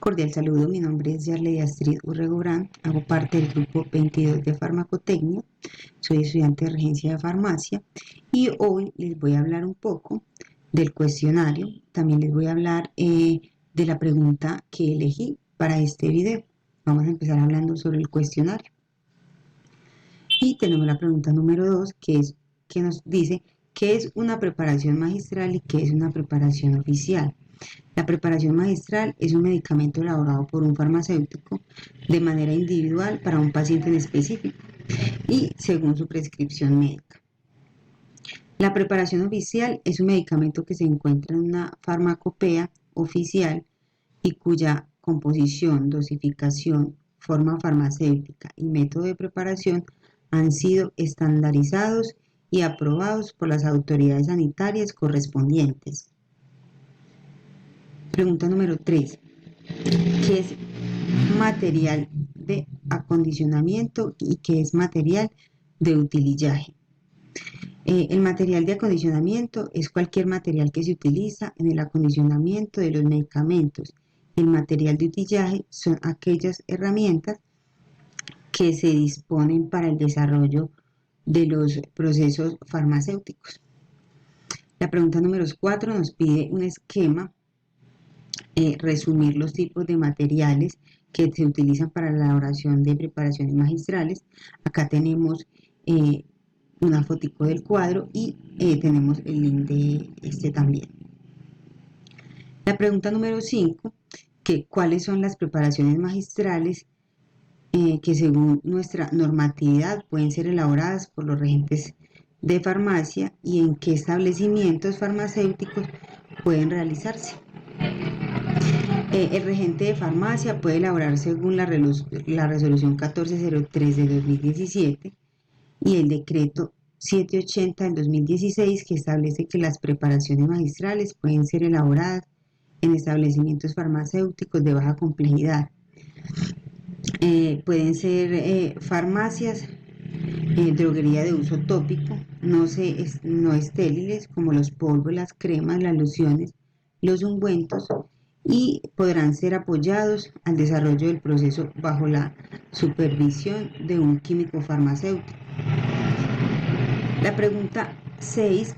Cordial saludo, mi nombre es Yarley Astrid Urregorán, hago parte del grupo 22 de farmacotecnia, soy estudiante de regencia de farmacia y hoy les voy a hablar un poco del cuestionario, también les voy a hablar de la pregunta que elegí para este video. Vamos a empezar hablando sobre el cuestionario. Y tenemos la pregunta número 2, que nos dice qué es una preparación magistral y qué es una preparación oficial. La preparación magistral es un medicamento elaborado por un farmacéutico de manera individual para un paciente en específico y según su prescripción médica. La preparación oficial es un medicamento que se encuentra en una farmacopea oficial y cuya composición, dosificación, forma farmacéutica y método de preparación han sido estandarizados y aprobados por las autoridades sanitarias correspondientes. Pregunta número 3. ¿Qué es material de acondicionamiento y qué es material de utillaje? El material de acondicionamiento es cualquier material que se utiliza en el acondicionamiento de los medicamentos. El material de utillaje son aquellas herramientas que se disponen para el desarrollo de los procesos farmacéuticos. La pregunta número 4 nos pide un esquema, resumir los tipos de materiales que se utilizan para la elaboración de preparaciones magistrales. Acá tenemos una fotico del cuadro y tenemos el link de este también. La pregunta número 5, que cuáles son las preparaciones magistrales que según nuestra normatividad pueden ser elaboradas por los regentes de farmacia y en qué establecimientos farmacéuticos pueden realizarse. El regente de farmacia puede elaborar según la resolución 1403 de 2017 y el decreto 780 del 2016, que establece que las preparaciones magistrales pueden ser elaboradas en establecimientos farmacéuticos de baja complejidad. Pueden ser farmacias, droguería de uso tópico, no estériles, como los polvos, las cremas, las lociones, los ungüentos, y podrán ser apoyados al desarrollo del proceso bajo la supervisión de un químico farmacéutico. La pregunta 6,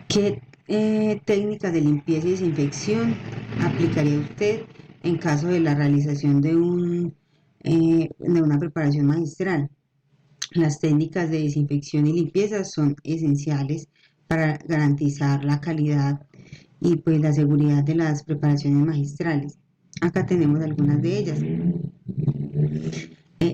¿qué técnicas de limpieza y desinfección aplicaría usted en caso de la realización de una preparación magistral? Las técnicas de desinfección y limpieza son esenciales para garantizar la calidad y pues la seguridad de las preparaciones magistrales. Acá tenemos algunas de ellas.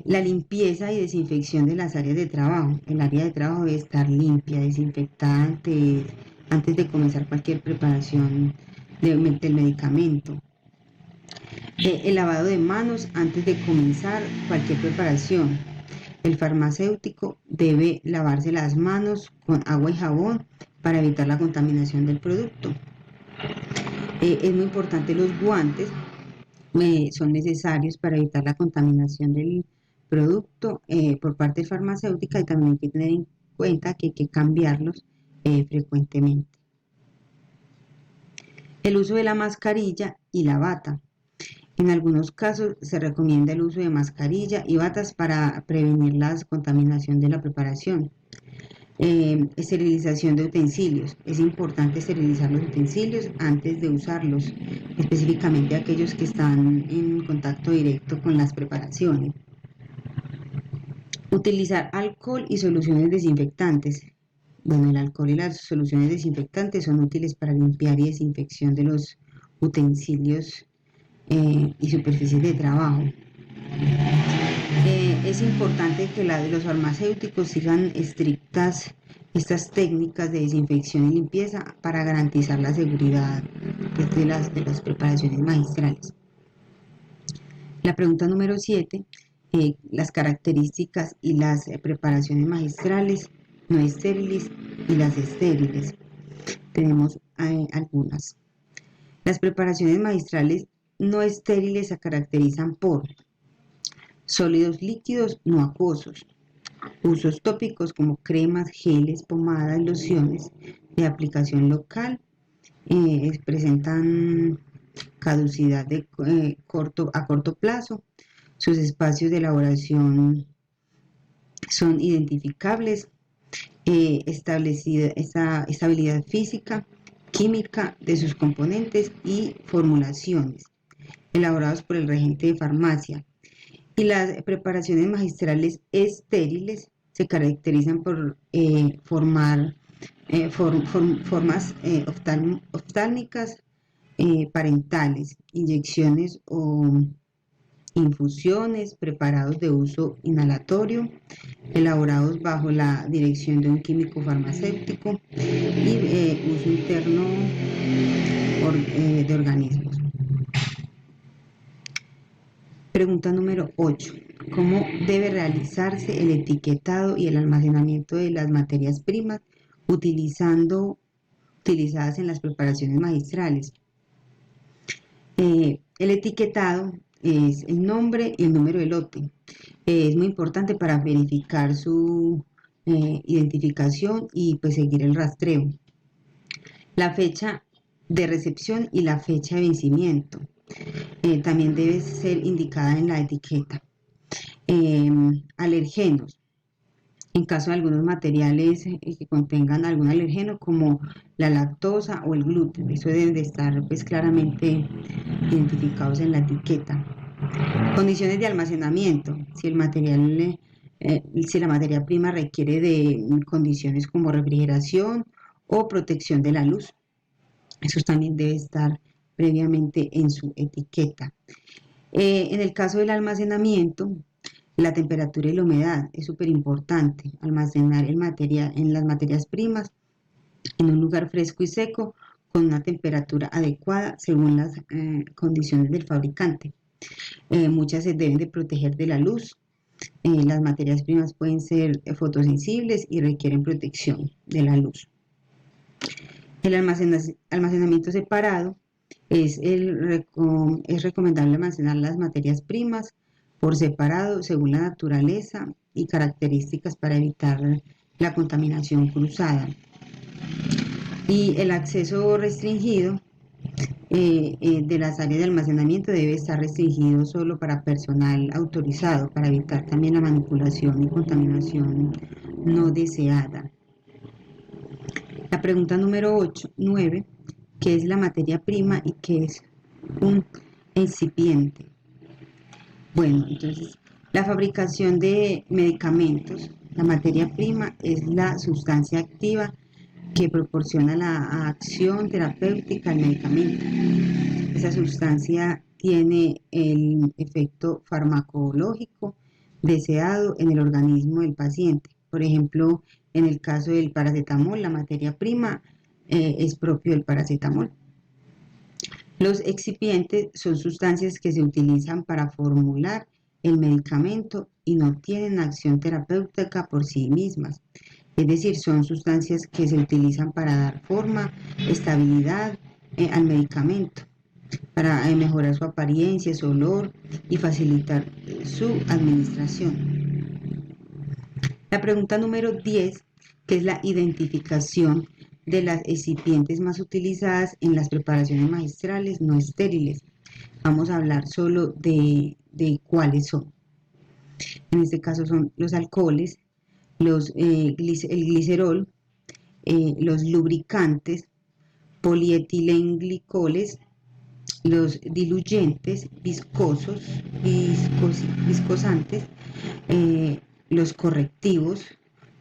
La limpieza y desinfección de las áreas de trabajo. El área de trabajo debe estar limpia, desinfectada antes de comenzar cualquier preparación del medicamento. El lavado de manos antes de comenzar cualquier preparación. El farmacéutico debe lavarse las manos con agua y jabón para evitar la contaminación del producto. Es muy importante los guantes, son necesarios para evitar la contaminación del producto por parte farmacéutica, y también hay que tener en cuenta que hay que cambiarlos frecuentemente. El uso de la mascarilla y la bata. En algunos casos se recomienda el uso de mascarilla y batas para prevenir la contaminación de la preparación. Esterilización de utensilios. Es importante esterilizar los utensilios antes de usarlos, específicamente aquellos que están en contacto directo con las preparaciones. Utilizar alcohol y soluciones desinfectantes. Bueno, el alcohol y las soluciones desinfectantes son útiles para limpiar y desinfección de los utensilios y superficies de trabajo. Es importante que los farmacéuticos sigan estrictas estas técnicas de desinfección y limpieza para garantizar la seguridad de las preparaciones magistrales. La pregunta número 7, las características y las preparaciones magistrales no estériles y las estériles. Tenemos algunas. Las preparaciones magistrales no estériles se caracterizan por sólidos líquidos no acuosos, usos tópicos como cremas, geles, pomadas, lociones de aplicación local, presentan caducidad a corto plazo. Sus espacios de elaboración son identificables, establecida esta estabilidad física, química de sus componentes y formulaciones, elaborados por el regente de farmacia. Y las preparaciones magistrales estériles se caracterizan por formar formas oftálmicas parentales, inyecciones o infusiones, preparados de uso inhalatorio, elaborados bajo la dirección de un químico farmacéutico y uso interno de organismos. Pregunta número 8. ¿Cómo debe realizarse el etiquetado y el almacenamiento de las materias primas utilizadas en las preparaciones magistrales? El etiquetado es el nombre y el número de lote. Es muy importante para verificar su identificación y pues seguir el rastreo. La fecha de recepción y la fecha de vencimiento también debe ser indicada en la etiqueta. Alergenos. En caso de algunos materiales que contengan algún alergeno como la lactosa o el gluten, eso deben de estar pues claramente identificados en la etiqueta. Condiciones de almacenamiento, si la materia prima requiere de condiciones como refrigeración o protección de la luz, eso también debe estar previamente en su etiqueta. En el caso del almacenamiento, la temperatura y la humedad es súper importante. Almacenar en las materias primas en un lugar fresco y seco con una temperatura adecuada según las condiciones del fabricante. Muchas se deben de proteger de la luz. Las materias primas pueden ser fotosensibles y requieren protección de la luz. El almacenamiento separado es recomendable almacenar las materias primas por separado según la naturaleza y características para evitar la contaminación cruzada. Y el acceso restringido de las áreas de almacenamiento debe estar restringido solo para personal autorizado para evitar también la manipulación y contaminación no deseada. La pregunta número 9, ¿qué es la materia prima y qué es un excipiente? Bueno, entonces, la fabricación de medicamentos, la materia prima es la sustancia activa que proporciona la acción terapéutica al medicamento. Esa sustancia tiene el efecto farmacológico deseado en el organismo del paciente. Por ejemplo, en el caso del paracetamol, la materia prima es propio del paracetamol. Los excipientes son sustancias que se utilizan para formular el medicamento y no tienen acción terapéutica por sí mismas. Es decir, son sustancias que se utilizan para dar forma, estabilidad al medicamento, para mejorar su apariencia, su olor y facilitar su administración. La pregunta número 10, que es la identificación de las excipientes más utilizadas en las preparaciones magistrales no estériles. Vamos a hablar solo de cuáles son. En este caso son los alcoholes, el glicerol, los lubricantes, polietilenglicoles, los diluyentes viscosantes, los correctivos,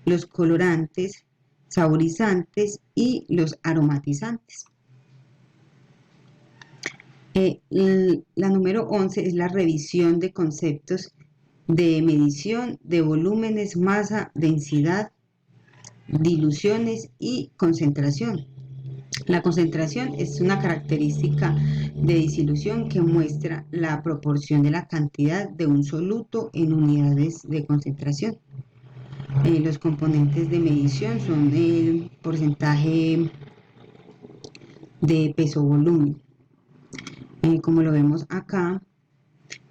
los colorantes, saborizantes y los aromatizantes. La número 11 es la revisión de conceptos de medición de volúmenes, masa, densidad, diluciones y concentración. La concentración es una característica de disolución que muestra la proporción de la cantidad de un soluto en unidades de concentración. Los componentes de medición son el porcentaje de peso-volumen. Como lo vemos acá,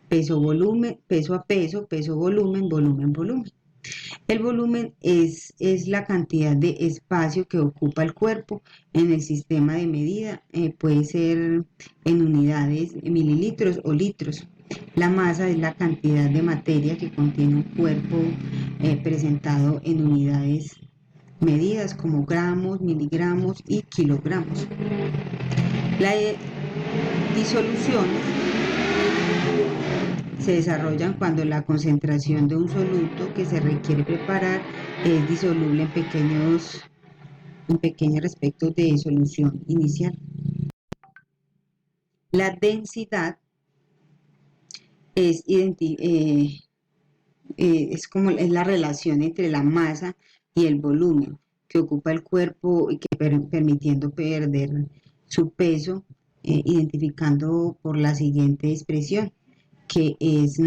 peso-volumen, peso a peso, peso-volumen, volumen-volumen. El volumen es la cantidad de espacio que ocupa el cuerpo en el sistema de medida, puede ser en unidades, mililitros o litros. La masa es la cantidad de materia que contiene un cuerpo presentado en unidades medidas como gramos, miligramos y kilogramos. Las disoluciones se desarrollan cuando la concentración de un soluto que se requiere preparar es disoluble en pequeños respectos de solución inicial. La densidad es la relación entre la masa y el volumen que ocupa el cuerpo y que permitiendo perder su peso, identificando por la siguiente expresión, que es,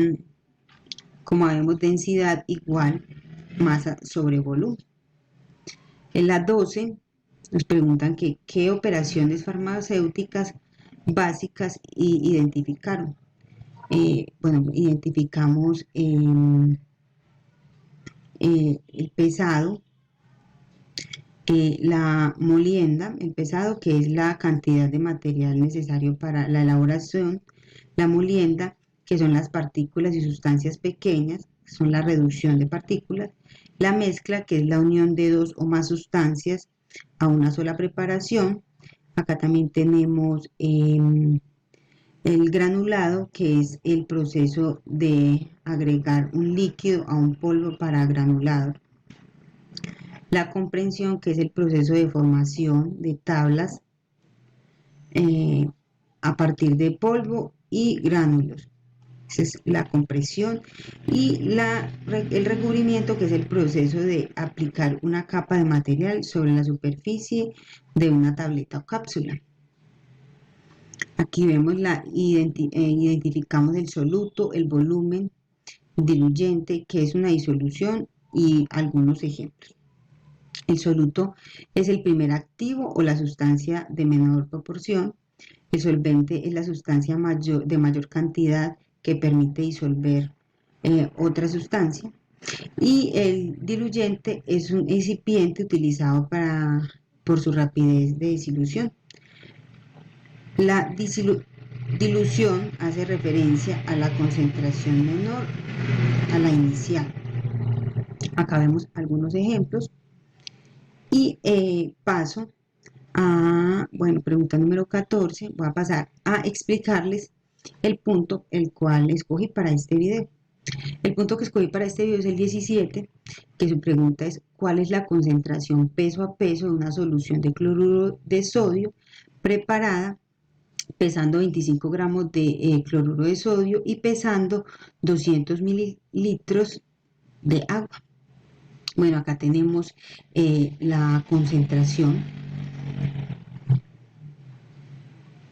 como vemos, densidad igual masa sobre volumen. En la 12 nos preguntan que qué operaciones farmacéuticas básicas identificaron. Bueno, identificamos el pesado, la molienda, el pesado, que es la cantidad de material necesario para la elaboración, la molienda, que son las partículas y sustancias pequeñas, son la reducción de partículas, la mezcla, que es la unión de dos o más sustancias a una sola preparación. Acá también tenemos el granulado, que es el proceso de agregar un líquido a un polvo para granulado. La comprensión, que es el proceso de formación de tablas a partir de polvo y gránulos. Esa es la compresión. Y el recubrimiento, que es el proceso de aplicar una capa de material sobre la superficie de una tableta o cápsula. Aquí vemos identificamos el soluto, el volumen, diluyente, que es una disolución, y algunos ejemplos. El soluto es el primer activo o la sustancia de menor proporción. El solvente es la sustancia de mayor cantidad que permite disolver otra sustancia. Y el diluyente es un excipiente utilizado por su rapidez de disolución. La dilución hace referencia a la concentración menor a la inicial. Acá vemos algunos ejemplos. Y paso a, bueno, pregunta número 14, voy a pasar a explicarles el punto el cual escogí para este video. El punto que escogí para este video es el 17, que su pregunta es: ¿cuál es la concentración peso a peso de una solución de cloruro de sodio preparada pesando 25 gramos de cloruro de sodio y pesando 200 mililitros de agua? Bueno, acá tenemos la concentración.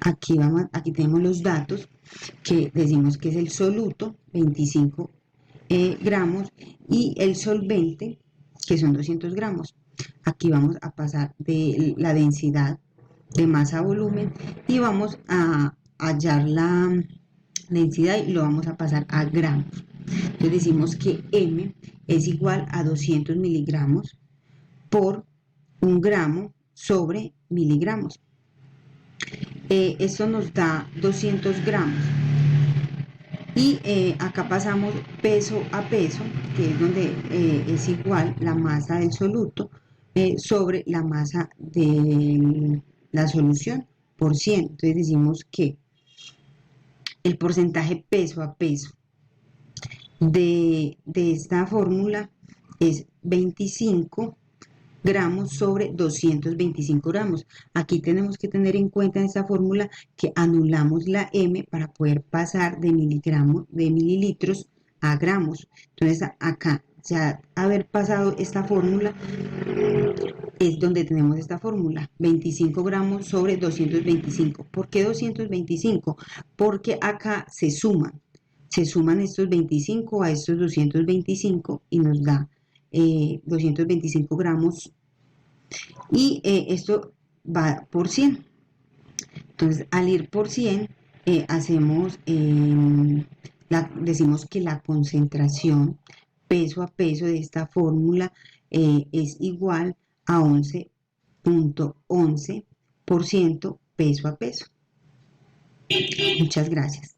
Aquí tenemos los datos, que decimos que es el soluto, 25 gramos, y el solvente, que son 200 gramos. Aquí vamos a pasar de la densidad de masa a volumen y vamos a hallar la densidad y lo vamos a pasar a gramos. Entonces decimos que M es igual a 200 miligramos por 1 gramo sobre miligramos. Esto nos da 200 gramos. Y acá pasamos peso a peso, que es donde es igual la masa del soluto sobre la masa de la solución por 100. Entonces decimos que el porcentaje peso a peso de esta fórmula es 25 gramos sobre 225 gramos. Aquí tenemos que tener en cuenta en esta fórmula que anulamos la M para poder pasar de mililitros a gramos. Entonces acá, ya haber pasado esta fórmula, es donde tenemos esta fórmula, 25 gramos sobre 225. ¿Por qué 225? Porque acá se suman estos 25 a estos 225 y nos da 225 gramos, y esto va por 100. Entonces, al ir por 100, decimos que la concentración peso a peso de esta fórmula es igual a 11.11% peso a peso. Muchas gracias.